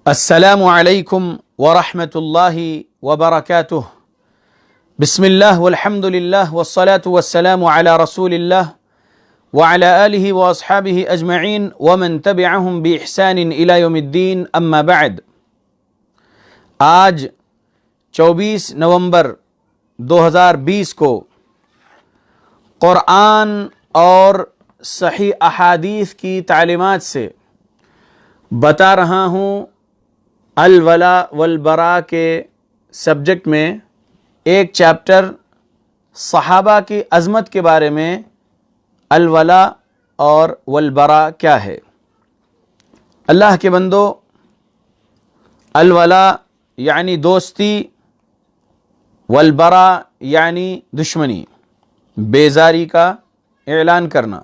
السلام علیکم ورحمۃ اللہ وبرکاتہ۔ بسم اللہ والحمد للہ والصلاة والسلام علی رسول اللہ وعلی آلہ واصحابہ اجمعین ومن تبعہم بإحسان الی یوم الدین، اما بعد۔ آج 24 نومبر 2020 کو قرآن اور صحیح احادیث کی تعلیمات سے بتا رہا ہوں الولا والبراء کے سبجیکٹ میں ایک چیپٹر صحابہ کی عظمت کے بارے میں، الولا اور والبراء کیا ہے۔ اللہ کے بندو، الولا یعنی دوستی، والبراء یعنی دشمنی، بیزاری کا اعلان کرنا۔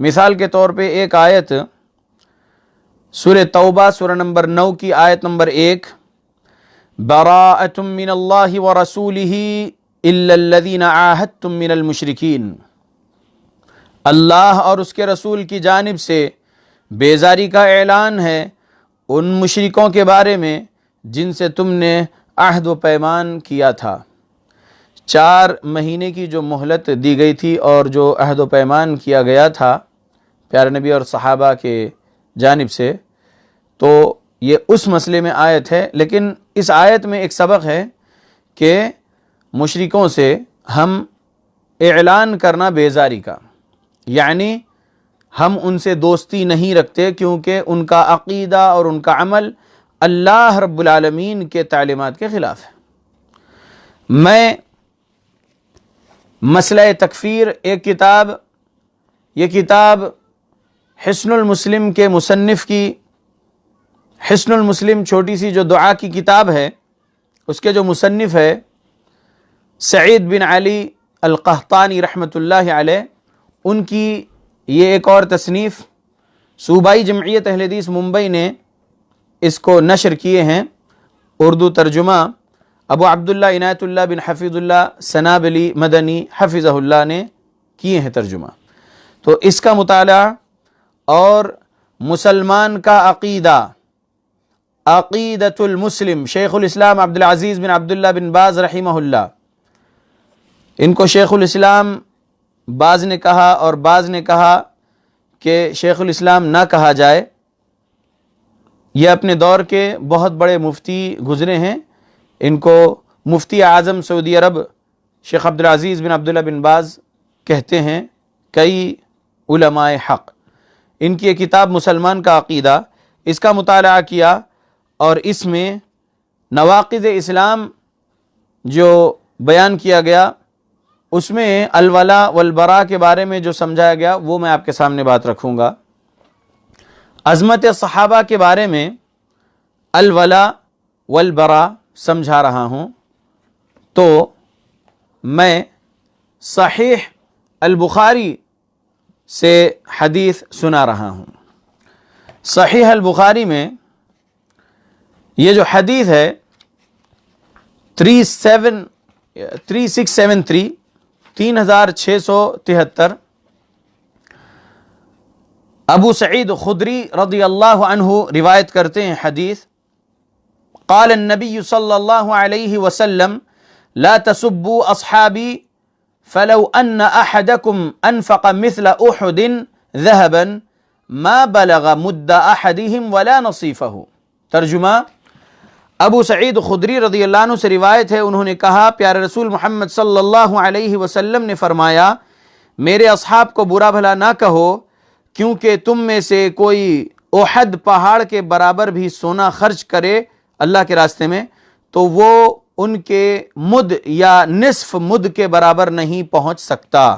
مثال کے طور پہ ایک آیت سورہ توبہ سورہ نمبر 9 کی آیت نمبر 1، براءۃ من اللہ ورسولہ الا الذین عاہدتم من المشرکین، اللہ اور اس کے رسول کی جانب سے بیزاری کا اعلان ہے ان مشرکوں کے بارے میں جن سے تم نے عہد و پیمان کیا تھا۔ 4 مہینے کی جو مہلت دی گئی تھی اور جو عہد و پیمان کیا گیا تھا پیارے نبی اور صحابہ کے جانب سے، تو یہ اس مسئلے میں آیت ہے۔ لیکن اس آیت میں ایک سبق ہے کہ مشرکوں سے ہم اعلان کرنا بیزاری کا، یعنی ہم ان سے دوستی نہیں رکھتے کیونکہ ان کا عقیدہ اور ان کا عمل اللہ رب العالمین کے تعلیمات کے خلاف ہے۔ میں مسئلہ تکفیر ایک کتاب، یہ کتاب حصن المسلم کے مصنف کی، حصن المسلم چھوٹی سی جو دعا کی کتاب ہے، اس کے جو مصنف ہے سعید بن علی القحطانی رحمۃ اللہ علیہ، ان کی یہ ایک اور تصنیف صوبائی جمعیت اہل حدیث ممبئی نے اس کو نشر کیے ہیں، اردو ترجمہ ابو عبداللہ عنایت اللہ بن حفیظ اللہ سنابلی مدنی حفظہ اللہ نے کیے ہیں ترجمہ۔ تو اس کا مطالعہ اور مسلمان کا عقیدہ، عقیدۃ المسلم، شیخ الاسلام عبدالعزیز بن عبداللہ بن باز رحمہ اللہ، ان کو شیخ الاسلام باز نے کہا اور باز نے کہا کہ شیخ الاسلام نہ کہا جائے۔ یہ اپنے دور کے بہت بڑے مفتی گزرے ہیں، ان کو مفتی اعظم سعودی عرب شیخ عبدالعزیز بن عبداللہ بن باز کہتے ہیں، کئی علماء حق۔ ان کی ایک کتاب مسلمان کا عقیدہ، اس کا مطالعہ کیا اور اس میں نواقض اسلام جو بیان کیا گیا، اس میں الولا والبراء کے بارے میں جو سمجھایا گیا وہ میں آپ کے سامنے بات رکھوں گا۔ عظمت صحابہ کے بارے میں الولا والبراء سمجھا رہا ہوں، تو میں صحیح البخاری سے حدیث سنا رہا ہوں۔ صحیح البخاری میں یہ جو حدیث ہے 3673 ابو سعید خدری رضی اللہ عنہ روایت کرتے ہیں حدیث، قال النبی صلی اللہ علیہ وسلم لا تسبوا اصحابی فلو ان احدکم انفق مثل احد ذهبا ما بلغ مد احدهم ولا نصیفہ۔ ترجمہ، ابو سعید خدری رضی اللہ عنہ سے روایت ہے، انہوں نے کہا پیارے رسول محمد صلی اللہ علیہ وسلم نے فرمایا میرے اصحاب کو برا بھلا نہ کہو، کیونکہ تم میں سے کوئی احد پہاڑ کے برابر بھی سونا خرچ کرے اللہ کے راستے میں تو وہ ان کے مد یا نصف مد کے برابر نہیں پہنچ سکتا۔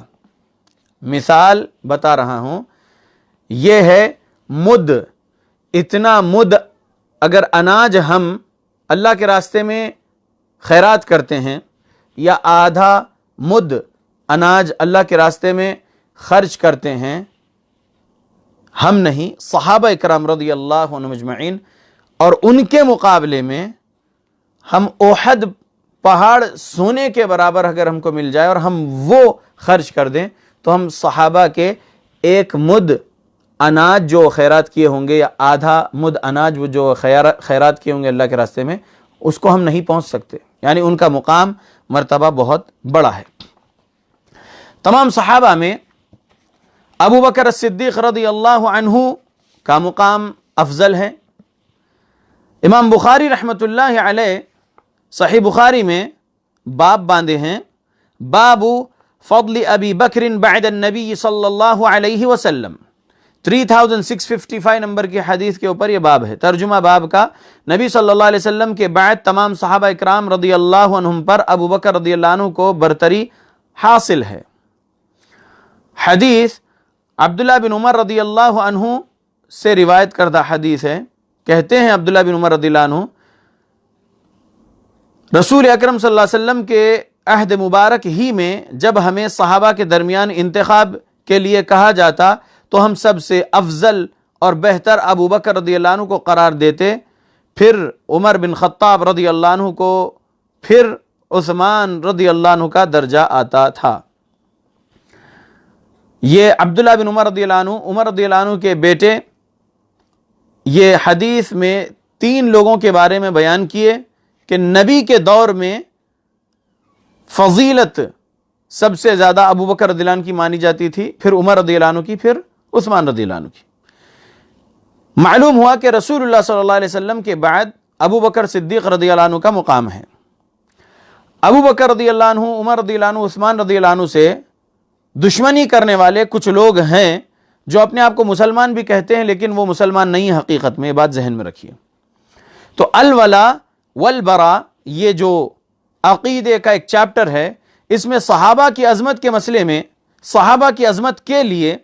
مثال بتا رہا ہوں، یہ ہے مد، اتنا مد اگر اناج ہم اللہ کے راستے میں خیرات کرتے ہیں یا آدھا مد اناج اللہ کے راستے میں خرچ کرتے ہیں، ہم نہیں، صحابہ اکرام رضی اللہ عنہم اجمعین، اور ان کے مقابلے میں ہم احد پہاڑ سونے کے برابر اگر ہم کو مل جائے اور ہم وہ خرچ کر دیں تو ہم صحابہ کے ایک مد اناج جو خیرات کیے ہوں گے یا آدھا مد اناج وہ جو خیرات کیے ہوں گے اللہ کے راستے میں، اس کو ہم نہیں پہنچ سکتے. یعنی ان کا مقام مرتبہ بہت بڑا ہے. تمام صحابہ میں ابو بکر الصدیق رضی اللہ عنہ کا مقام افضل ہے. امام بخاری رحمۃ اللہ علیہ صحیح بخاری میں باب باندھے ہیں، باب فضل ابی بکر بعد النبی صلی اللہ علیہ وسلم. 3655 نمبر کی حدیث کے اوپر یہ باب ہے. ترجمہ باب کا، نبی صلی اللہ علیہ وسلم کے بعد تمام صحابہ اکرام رضی اللہ عنہم پر ابو بکر رضی اللہ عنہ کو برتری حاصل ہے. حدیث عبداللہ بن عمر رضی اللہ عنہ سے روایت کردہ حدیث ہے. کہتے ہیں عبداللہ بن عمر رضی اللہ عنہ، رسول اکرم صلی اللہ علیہ وسلم کے عہد مبارک ہی میں جب ہمیں صحابہ کے درمیان انتخاب کے لیے کہا جاتا تو ہم سب سے افضل اور بہتر ابو بکر رضی اللہ عنہ کو قرار دیتے، پھر عمر بن خطاب رضی اللہ عنہ کو، پھر عثمان رضی اللہ عنہ کا درجہ آتا تھا. یہ عبداللہ بن عمر رضی اللہ عنہ، عمر رضی اللہ عنہ کے بیٹے، یہ حدیث میں 3 لوگوں کے بارے میں بیان کیے کہ نبی کے دور میں فضیلت سب سے زیادہ ابو بکر رضی اللہ عنہ کی مانی جاتی تھی، پھر عمر رضی اللہ عنہ کی، پھر عثمان رضی اللہ عنہ کی. معلوم ہوا کہ رسول اللہ صلی اللہ علیہ وسلم کے بعد ابو بکر صدیق رضی اللہ عنہ کا مقام ہے. ابو بکر رضی اللہ عنہ، عمر رضی اللہ عنہ، عثمان رضی اللہ عنہ سے دشمنی کرنے والے کچھ لوگ ہیں جو اپنے آپ کو مسلمان بھی کہتے ہیں لیکن وہ مسلمان نہیں حقیقت میں. یہ بات ذہن میں رکھیے. تو الولا والبرا یہ جو عقیدے کا ایک چیپٹر ہے، اس میں صحابہ کی عظمت کے مسئلے میں، صحابہ کی عظمت کے لیے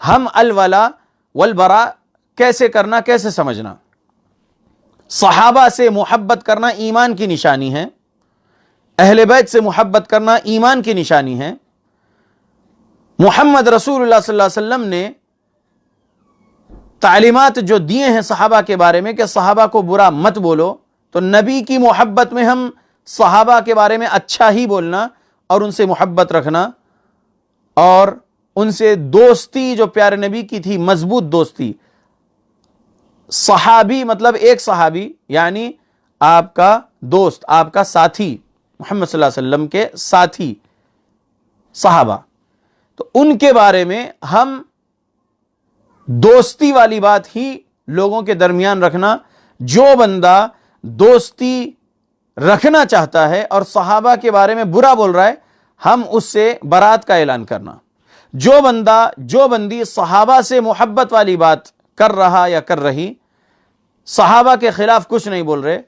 ہم الولا والبرا کیسے کرنا، کیسے سمجھنا. صحابہ سے محبت کرنا ایمان کی نشانی ہے، اہل بیت سے محبت کرنا ایمان کی نشانی ہے. محمد رسول اللہ صلی اللہ علیہ وسلم نے تعلیمات جو دیے ہیں صحابہ کے بارے میں کہ صحابہ کو برا مت بولو، تو نبی کی محبت میں ہم صحابہ کے بارے میں اچھا ہی بولنا اور ان سے محبت رکھنا، اور ان سے دوستی جو پیارے نبی کی تھی، مضبوط دوستی. صحابی مطلب ایک صحابی یعنی آپ کا دوست، آپ کا ساتھی، محمد صلی اللہ علیہ وسلم کے ساتھی صحابہ. تو ان کے بارے میں ہم دوستی والی بات ہی لوگوں کے درمیان رکھنا. جو بندہ دوستی رکھنا چاہتا ہے اور صحابہ کے بارے میں برا بول رہا ہے، ہم اس سے برات کا اعلان کرنا. جو بندہ، جو بندی صحابہ سے محبت والی بات کر رہا یا کر رہی، صحابہ کے خلاف کچھ نہیں بول رہے،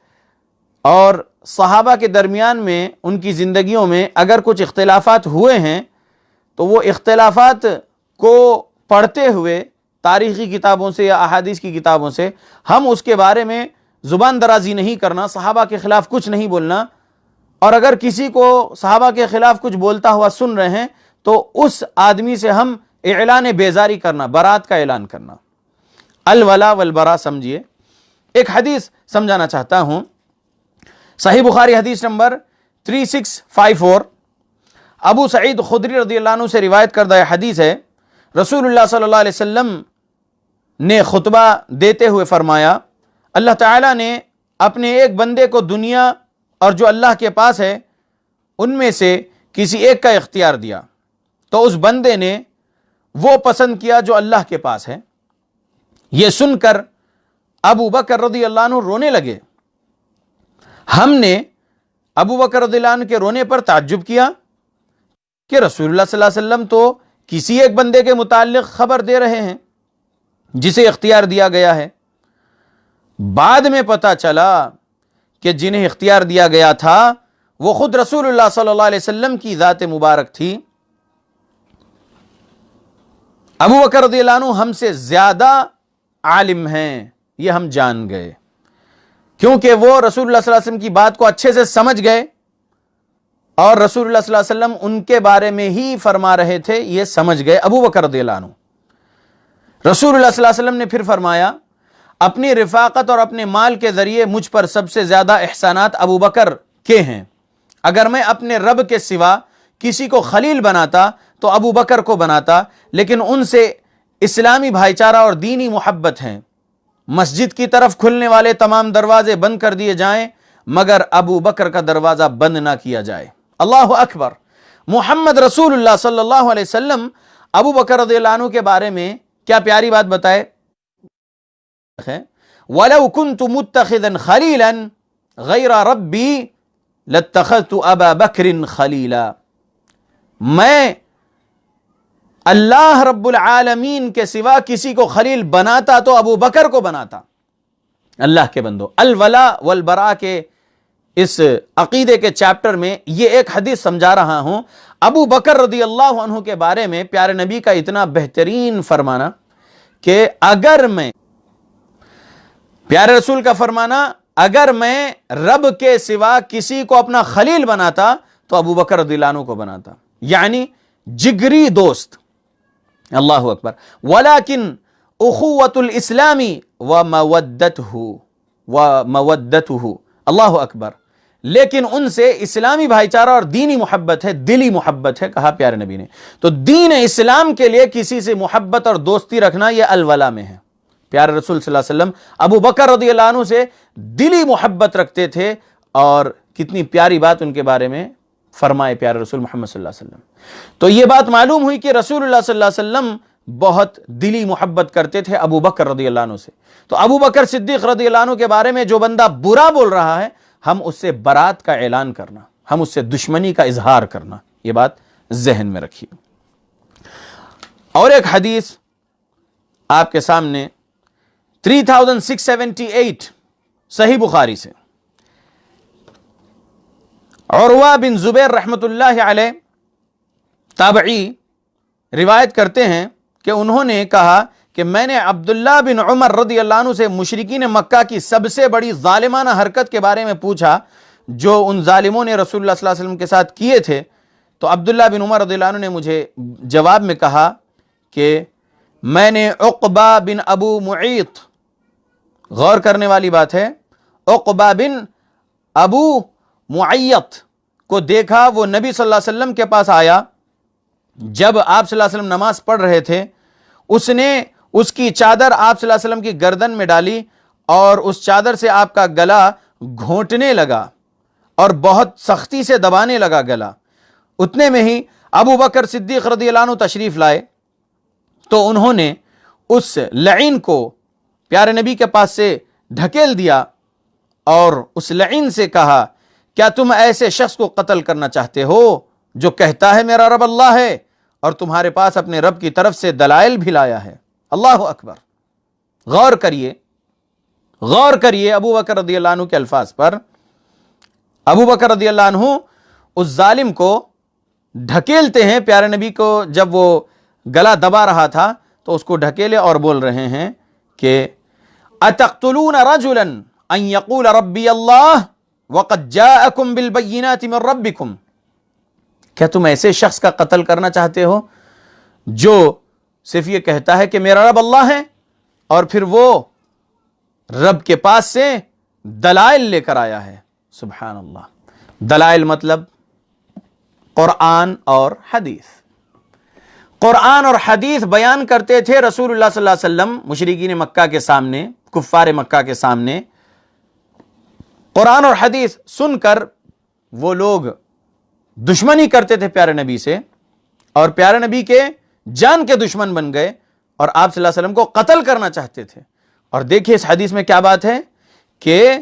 اور صحابہ کے درمیان میں ان کی زندگیوں میں اگر کچھ اختلافات ہوئے ہیں تو وہ اختلافات کو پڑھتے ہوئے تاریخی کتابوں سے یا احادیث کی کتابوں سے ہم اس کے بارے میں زبان درازی نہیں کرنا، صحابہ کے خلاف کچھ نہیں بولنا. اور اگر کسی کو صحابہ کے خلاف کچھ بولتا ہوا سن رہے ہیں تو اس آدمی سے ہم اعلان بیزاری کرنا، برات کا اعلان کرنا. الولا والبرا سمجھیے. ایک حدیث سمجھانا چاہتا ہوں. صحیح بخاری حدیث نمبر 3654 ابو سعید خدری رضی اللہ عنہ سے روایت کردہ حدیث ہے. رسول اللہ صلی اللہ علیہ وسلم نے خطبہ دیتے ہوئے فرمایا، اللہ تعالیٰ نے اپنے ایک بندے کو دنیا اور جو اللہ کے پاس ہے ان میں سے کسی ایک کا اختیار دیا، تو اس بندے نے وہ پسند کیا جو اللہ کے پاس ہے. یہ سن کر ابو بکر رضی اللہ عنہ رونے لگے. ہم نے ابو بکر رضی اللہ عنہ کے رونے پر تعجب کیا کہ رسول اللہ صلی اللہ علیہ وسلم تو کسی ایک بندے کے متعلق خبر دے رہے ہیں جسے اختیار دیا گیا ہے. بعد میں پتہ چلا کہ جنہیں اختیار دیا گیا تھا وہ خود رسول اللہ صلی اللہ علیہ وسلم کی ذات مبارک تھی. ابو بکر رضی اللہ عنہ ہم سے زیادہ عالم ہیں، یہ ہم جان گئے، کیونکہ وہ رسول اللہ صلی اللہ علیہ وسلم کی بات کو اچھے سے سمجھ گئے اور رسول اللہ صلی اللہ علیہ وسلم ان کے بارے میں ہی فرما رہے تھے، یہ سمجھ گئے ابو بکر رضی اللہ عنہ. رسول اللہ صلی اللہ علیہ وسلم نے پھر فرمایا، اپنی رفاقت اور اپنے مال کے ذریعے مجھ پر سب سے زیادہ احسانات ابو بکر کے ہیں. اگر میں اپنے رب کے سوا کسی کو خلیل بناتا تو ابو بکر کو بناتا، لیکن ان سے اسلامی بھائی چارہ اور دینی محبت ہیں۔ مسجد کی طرف کھلنے والے تمام دروازے بند کر دیے جائیں مگر ابو بکر کا دروازہ بند نہ کیا جائے۔ اللہ اکبر۔ محمد رسول اللہ صلی اللہ علیہ وسلم ابو بکر رضی اللہ عنہ کے بارے میں کیا پیاری بات بتائے، وَلَوْ كُنْتُ مُتَّخِذًا خَلِيلًا غَيْرَ رَبِّي لَاتَّخَذْتُ أَبَا بَكْرٍ خَلِيلًا، میں اللہ رب العالمین کے سوا کسی کو خلیل بناتا تو ابو بکر کو بناتا۔ اللہ کے بندو، الولا والبراء کے اس عقیدے کے چیپٹر میں یہ ایک حدیث سمجھا رہا ہوں۔ ابو بکر رضی اللہ عنہ کے بارے میں پیارے نبی کا اتنا بہترین فرمانا کہ اگر میں، پیارے رسول کا فرمانا، اگر میں رب کے سوا کسی کو اپنا خلیل بناتا تو ابو بکر رضی اللہ عنہ کو بناتا، یعنی جگری دوست۔ اللہ اکبر۔ ولیکن اخوۃ الاسلام ومودتہ، اللہ اکبر، لیکن ان سے اسلامی بھائی چارہ اور دینی محبت ہے، دلی محبت ہے، کہا پیارے نبی نے۔ تو دین اسلام کے لیے کسی سے محبت اور دوستی رکھنا یہ الولا میں ہے۔ پیارے رسول صلی اللہ علیہ وسلم ابو بکر رضی اللہ عنہ سے دلی محبت رکھتے تھے، اور کتنی پیاری بات ان کے بارے میں فرمائے پیارے رسول محمد صلی اللہ علیہ وسلم۔ تو یہ بات معلوم ہوئی کہ رسول اللہ صلی اللہ علیہ وسلم بہت دلی محبت کرتے تھے ابو بکر رضی اللہ عنہ سے۔ تو ابو بکر صدیق رضی اللہ عنہ کے بارے میں جو بندہ برا بول رہا ہے، ہم اس سے برات کا اعلان کرنا، ہم اس سے دشمنی کا اظہار کرنا، یہ بات ذہن میں رکھیے۔ اور ایک حدیث آپ کے سامنے 3678 صحیح بخاری سے، عروہ بن زبیر رحمت اللہ علیہ تابعی روایت کرتے ہیں کہ انہوں نے کہا کہ میں نے عبداللہ بن عمر رضی اللہ عنہ سے مشرکین مکہ کی سب سے بڑی ظالمانہ حرکت کے بارے میں پوچھا جو ان ظالموں نے رسول اللہ صلی اللہ علیہ وسلم کے ساتھ کیے تھے۔ تو عبداللہ بن عمر رضی اللہ عنہ نے مجھے جواب میں کہا کہ میں نے عقبہ بن ابو معیط، غور کرنے والی بات ہے، عقبہ بن ابو معیط کو دیکھا، وہ نبی صلی اللہ علیہ وسلم کے پاس آیا جب آپ صلی اللہ علیہ وسلم نماز پڑھ رہے تھے۔ اس نے اس کی چادر آپ صلی اللہ علیہ وسلم کی گردن میں ڈالی اور اس چادر سے آپ کا گلا گھونٹنے لگا اور بہت سختی سے دبانے لگا گلا۔ اتنے میں ہی ابو بکر صدیق رضی اللہ عنہ تشریف لائے، تو انہوں نے اس لعین کو پیارے نبی کے پاس سے ڈھکیل دیا اور اس لعین سے کہا، کیا تم ایسے شخص کو قتل کرنا چاہتے ہو جو کہتا ہے میرا رب اللہ ہے اور تمہارے پاس اپنے رب کی طرف سے دلائل بھی لایا ہے؟ اللہ اکبر۔ غور کریے ابو بکر رضی اللہ عنہ کے الفاظ پر۔ ابو بکر رضی اللہ عنہ اس ظالم کو ڈھکیلتے ہیں، پیارے نبی کو جب وہ گلا دبا رہا تھا تو اس کو ڈھکیلے اور بول رہے ہیں کہ اتقتلون رجلا ان یقول ربی اللہ وقد جاءکم بالبینات من ربکم، کیا تم ایسے شخص کا قتل کرنا چاہتے ہو جو صرف یہ کہتا ہے کہ میرا رب اللہ ہے اور پھر وہ رب کے پاس سے دلائل لے کر آیا ہے؟ سبحان اللہ۔ دلائل مطلب قرآن اور حدیث۔ قرآن اور حدیث بیان کرتے تھے رسول اللہ صلی اللہ علیہ وسلم مشرکین مکہ کے سامنے، کفار مکہ کے سامنے۔ قرآن اور حدیث سن کر وہ لوگ دشمنی کرتے تھے پیارے نبی سے، اور پیارے نبی کے جان کے دشمن بن گئے اور آپ صلی اللہ علیہ وسلم کو قتل کرنا چاہتے تھے۔ اور دیکھیے اس حدیث میں کیا بات ہے کہ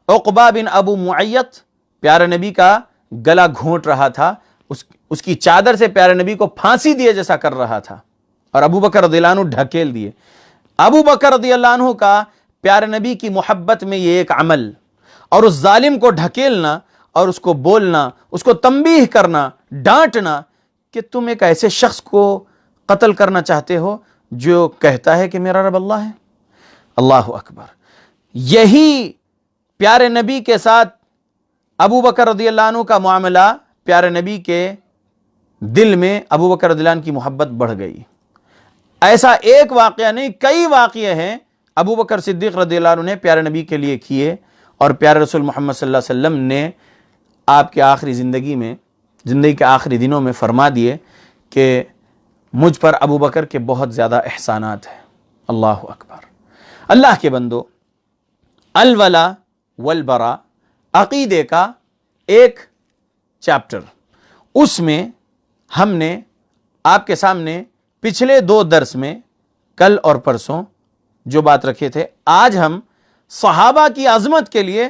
عقبہ بن ابو معیط پیارے نبی کا گلا گھونٹ رہا تھا، اس کی چادر سے پیارے نبی کو پھانسی دیے جیسا کر رہا تھا، اور ابو بکر رضی اللہ عنہ ڈھکیل دیے۔ ابو بکر رضی اللہ عنہ کا پیارے نبی کی محبت میں یہ ایک عمل، اور اس ظالم کو ڈھکیلنا اور اس کو بولنا، اس کو تنبیہ کرنا، ڈانٹنا کہ تم ایک ایسے شخص کو قتل کرنا چاہتے ہو جو کہتا ہے کہ میرا رب اللہ ہے۔ اللہ اکبر۔ یہی پیارے نبی کے ساتھ ابو بکر رضی اللہ عنہ کا معاملہ، پیارے نبی کے دل میں ابو بکر رضی اللہ عنہ کی محبت بڑھ گئی۔ ایسا ایک واقعہ نہیں، کئی واقعے ہیں ابو بکر صدیق رضی اللہ عنہ نے پیارے نبی کے لیے کیے، اور پیارے رسول محمد صلی اللہ علیہ وسلم نے آپ کے آخری زندگی کے آخری دنوں میں فرما دیے کہ مجھ پر ابو بکر کے بہت زیادہ احسانات ہیں۔ اللہ اکبر۔ اللہ کے بندو، الولا والبرا عقیدے کا ایک چیپٹر، اس میں ہم نے آپ کے سامنے پچھلے 2 درس میں کل اور پرسوں جو بات رکھے تھے، آج ہم صحابہ کی عظمت کے لیے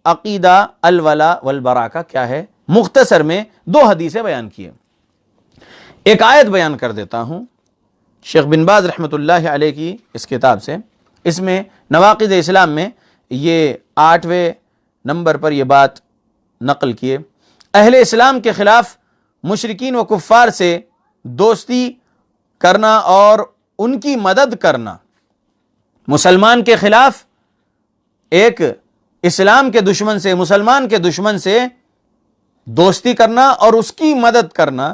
عقیدہ الولا والبرا کا کیا ہے مختصر میں 2 حدیثیں بیان کیے۔ ایک آیت بیان کر دیتا ہوں شیخ بن باز رحمۃ اللہ علیہ کی اس کتاب سے، اس میں نواقض اسلام میں یہ 8ویں نمبر پر یہ بات نقل کیے۔ اہل اسلام کے خلاف مشرکین و کفار سے دوستی کرنا اور ان کی مدد کرنا، مسلمان کے خلاف ایک اسلام کے دشمن سے، مسلمان کے دشمن سے دوستی کرنا اور اس کی مدد کرنا،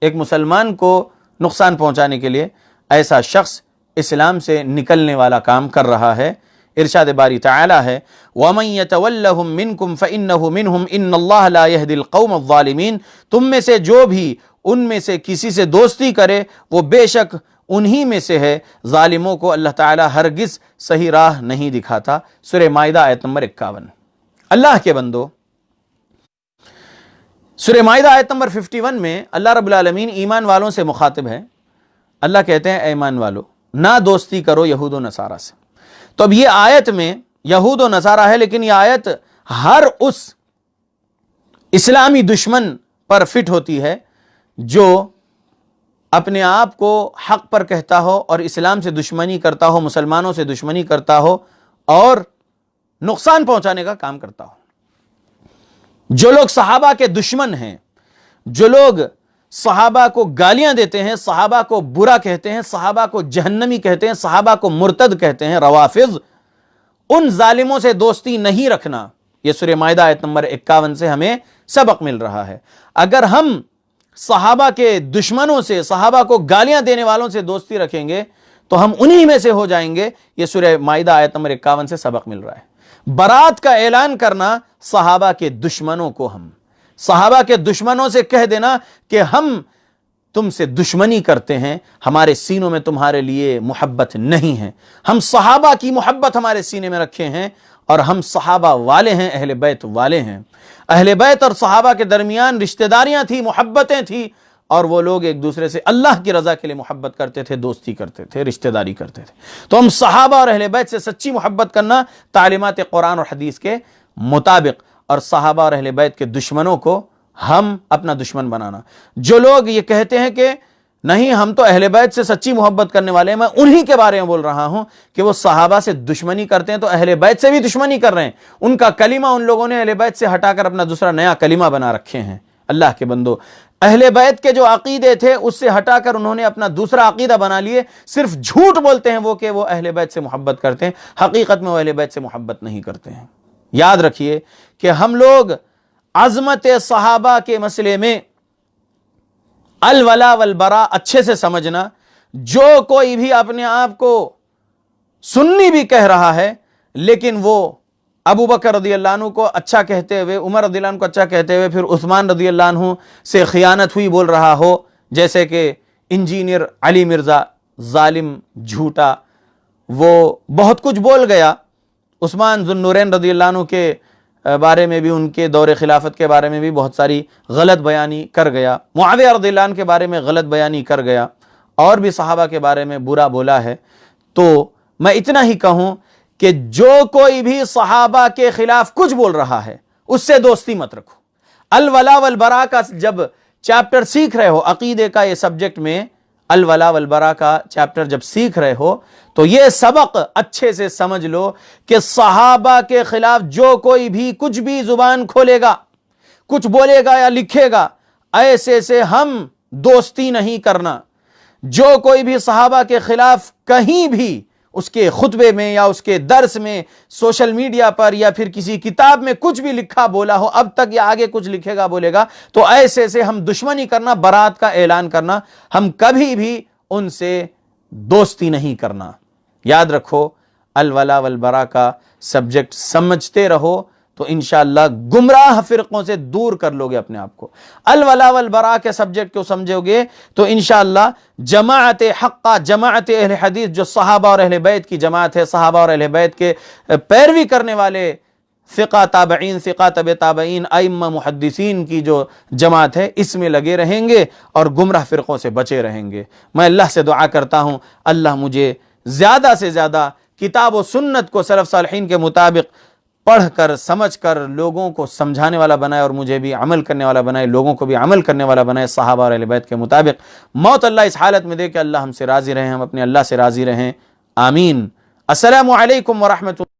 ایک مسلمان کو نقصان پہنچانے کے لیے ایسا شخص اسلام سے نکلنے والا کام کر رہا ہے۔ ارشاد باری تعالی ہے وَمَن يَتَوَلَّهُم مِّنكُمْ فَإِنَّهُ مِنْهُمْ إِنَّ اللَّهَ لَا يَهْدِي الْقَوْمَ الظَّالِمِينَ، تم میں سے جو بھی ان میں سے کسی سے دوستی کرے وہ بے شک انہی میں سے ہے، ظالموں کو اللہ تعالی ہرگز صحیح راہ نہیں دکھاتا۔ سورہ مائدہ آیت نمبر 51۔ اللہ کے بندو، سورہ مائدہ آیت نمبر 51 میں اللہ رب العالمین ایمان والوں سے مخاطب ہے۔ اللہ کہتے ہیں اے ایمان والو، نہ دوستی کرو یہود و نصارہ سے۔ تو اب یہ آیت میں یہود و نصارہ ہے، لیکن یہ آیت ہر اس اسلامی دشمن پر فٹ ہوتی ہے جو اپنے آپ کو حق پر کہتا ہو اور اسلام سے دشمنی کرتا ہو، مسلمانوں سے دشمنی کرتا ہو اور نقصان پہنچانے کا کام کرتا ہو۔ جو لوگ صحابہ کے دشمن ہیں، جو لوگ صحابہ کو گالیاں دیتے ہیں، صحابہ کو برا کہتے ہیں، صحابہ کو جہنمی کہتے ہیں، صحابہ کو مرتد کہتے ہیں، روافض، ان ظالموں سے دوستی نہیں رکھنا۔ یہ سورہ مائدہ آیت نمبر 51 سے ہمیں سبق مل رہا ہے۔ اگر ہم صحابہ کے دشمنوں سے، صحابہ کو گالیاں دینے والوں سے دوستی رکھیں گے تو ہم انہی میں سے ہو جائیں گے۔ یہ سورہ مائدہ آیت نمبر 51 سے سبق مل رہا ہے۔ برات کا اعلان کرنا صحابہ کے دشمنوں کو، ہم صحابہ کے دشمنوں سے کہہ دینا کہ ہم تم سے دشمنی کرتے ہیں، ہمارے سینوں میں تمہارے لیے محبت نہیں ہے۔ ہم صحابہ کی محبت ہمارے سینے میں رکھے ہیں اور ہم صحابہ والے ہیں، اہل بیت والے ہیں۔ اہل بیت اور صحابہ کے درمیان رشتہ داریاں تھیں، محبتیں تھیں، اور وہ لوگ ایک دوسرے سے اللہ کی رضا کے لیے محبت کرتے تھے، دوستی کرتے تھے، رشتہ داری کرتے تھے۔ تو ہم صحابہ اور اہل بیت سے سچی محبت کرنا تعلیمات قرآن اور حدیث کے مطابق، اور صحابہ اور اہل بیت کے دشمنوں کو ہم اپنا دشمن بنانا۔ جو لوگ یہ کہتے ہیں کہ نہیں ہم تو اہل بیت سے سچی محبت کرنے والے ہیں، میں انہی کے بارے میں بول رہا ہوں کہ وہ صحابہ سے دشمنی کرتے ہیں، تو اہل بیت سے بھی دشمنی کر رہے ہیں۔ ان کا کلمہ ان لوگوں نے اہل بیت سے ہٹا کر اپنا دوسرا نیا کلمہ بنا رکھے ہیں۔ اللہ کے بندو، اہل بیت کے جو عقیدے تھے اس سے ہٹا کر انہوں نے اپنا دوسرا عقیدہ بنا لیے۔ صرف جھوٹ بولتے ہیں وہ کہ وہ اہل بیت سے محبت کرتے ہیں، حقیقت میں وہ اہل بیت سے محبت نہیں کرتے ہیں۔ یاد رکھیے کہ ہم لوگ عظمت صحابہ کے مسئلے میں الولا والبرا اچھے سے سمجھنا۔ جو کوئی بھی اپنے آپ کو سنی بھی کہہ رہا ہے لیکن وہ ابو بکر رضی اللہ عنہ کو اچھا کہتے ہوئے، عمر رضی اللہ عنہ کو اچھا کہتے ہوئے پھر عثمان رضی اللہ عنہ سے خیانت ہوئی بول رہا ہو، جیسے کہ انجینئر علی مرزا، ظالم، جھوٹا، وہ بہت کچھ بول گیا۔ عثمان ذو النورین رضی اللہ عنہ کے بارے میں بھی، ان کے دور خلافت کے بارے میں بھی بہت ساری غلط بیانی کر گیا، معاویہ رضی اللہ عنہ کے بارے میں غلط بیانی کر گیا، اور بھی صحابہ کے بارے میں برا بولا ہے۔ تو میں اتنا ہی کہوں کہ جو کوئی بھی صحابہ کے خلاف کچھ بول رہا ہے اس سے دوستی مت رکھو۔ الولا والبرا کا جب چیپٹر سیکھ رہے ہو، عقیدے کا یہ سبجیکٹ میں الولا والبرا کا چیپٹر جب سیکھ رہے ہو تو یہ سبق اچھے سے سمجھ لو کہ صحابہ کے خلاف جو کوئی بھی کچھ بھی زبان کھولے گا، کچھ بولے گا یا لکھے گا، ایسے سے ہم دوستی نہیں کرنا۔ جو کوئی بھی صحابہ کے خلاف کہیں بھی اس کے خطبے میں یا اس کے درس میں، سوشل میڈیا پر یا پھر کسی کتاب میں کچھ بھی لکھا بولا ہو اب تک یا آگے کچھ لکھے گا بولے گا، تو ایسے سے ہم دشمنی کرنا، برات کا اعلان کرنا، ہم کبھی بھی ان سے دوستی نہیں کرنا۔ یاد رکھو الولا والبرا کا سبجیکٹ سمجھتے رہو تو انشاءاللہ گمراہ فرقوں سے دور کر لوگے اپنے آپ کو. الولا والبراء کے سبجیکٹ کو سمجھو گے تو انشاءاللہ جماعت حقہ، جماعت اہل حدیث جو صحابہ اور اہل بیت کی جماعت ہے، صحابہ اور اہل بیت کے پیروی کرنے والے فقہ تابعین، فقہ تبع تابعین، ائمہ محدثین کی جو جماعت ہے، اس میں لگے رہیں گے اور گمراہ فرقوں سے بچے رہیں گے. میں اللہ سے دعا کرتا ہوں اللہ مجھے زیادہ سے زیادہ کتاب و سنت کو سلف صالحین کے مطابق پڑھ کر سمجھ کر لوگوں کو سمجھانے والا بنائے اور مجھے بھی عمل کرنے والا بنائے، لوگوں کو بھی عمل کرنے والا بنائے صحابہ اور اہل بیت کے مطابق. موت اللہ اس حالت میں دے کہ اللہ ہم سے راضی رہیں، ہم اپنے اللہ سے راضی رہیں. آمین. السلام علیکم ورحمۃ اللہ.